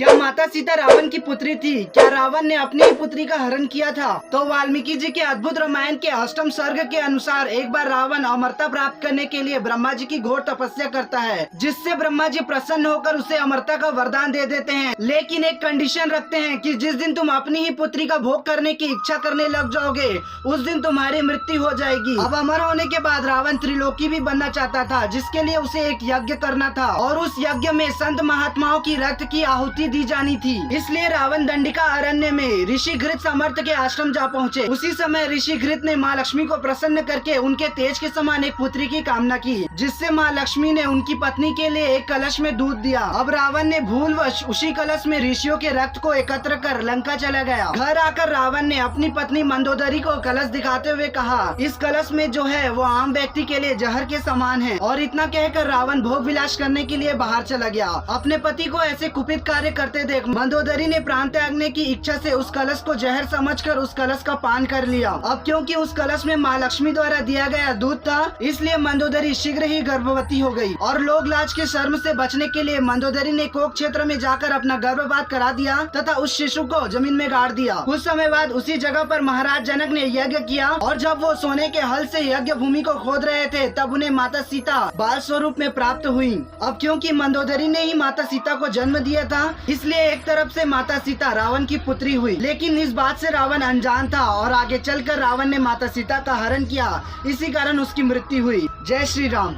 क्या माता सीता रावण की पुत्री थी? क्या रावण ने अपनी ही पुत्री का हरण किया था? तो वाल्मीकि जी के अद्भुत रामायण के अष्टम सर्ग के अनुसार एक बार रावण अमरता प्राप्त करने के लिए ब्रह्मा जी की घोर तपस्या करता है, जिससे ब्रह्मा जी प्रसन्न होकर उसे अमरता का वरदान दे देते हैं। लेकिन एक कंडीशन रखते हैं कि जिस दिन तुम अपनी ही पुत्री का भोग करने की इच्छा करने लग जाओगे, उस दिन तुम्हारी मृत्यु हो जाएगी। अब अमर होने के बाद रावण त्रिलोकी भी बनना चाहता था, जिसके लिए उसे एक यज्ञ करना था और उस यज्ञ में संत महात्माओं की रक्त की आहुति दी जानी थी। इसलिए रावण दंडिका अरण्य में ऋषि घृत समर्थ के आश्रम जा पहुँचे। उसी समय ऋषि घृत ने माँ लक्ष्मी को प्रसन्न करके उनके तेज के समान एक पुत्री की कामना की, जिससे माँ लक्ष्मी ने उनकी पत्नी के लिए एक कलश में दूध दिया। अब रावण ने भूलवश उसी कलश में ऋषियों के रक्त को एकत्र कर लंका चला गया। घर आकर रावण ने अपनी पत्नी मंदोदरी को कलश दिखाते हुए कहा, इस कलश में जो है वो आम व्यक्ति के लिए जहर के समान है। और इतना कहकर रावण भोग विलास करने के लिए बाहर चला गया। अपने पति को ऐसे कुपित कार्य करते देख मंदोदरी ने प्राण त्यागने की इच्छा से उस कलश को जहर समझकर उस कलश का पान कर लिया। अब क्योंकि उस कलश में माँ लक्ष्मी द्वारा दिया गया दूध था, इसलिए मंदोदरी शीघ्र ही गर्भवती हो गई। और लोग लाज के शर्म से बचने के लिए मंदोदरी ने कोक क्षेत्र में जाकर अपना गर्भपात करा दिया तथा उस शिशु को जमीन में गाड़ दिया। कुछ समय बाद उसी जगह पर महाराज जनक ने यज्ञ किया और जब वो सोने के हल से यज्ञ भूमि को खोद रहे थे, तब उन्हें माता सीता बाल स्वरूप में प्राप्त हुई। अब क्योंकि मंदोदरी ने ही माता सीता को जन्म दिया था, इसलिए एक तरफ से माता सीता रावण की पुत्री हुई। लेकिन इस बात से रावण अनजान था और आगे चलकर रावण ने माता सीता का हरण किया। इसी कारण उसकी मृत्यु हुई। जय श्री राम।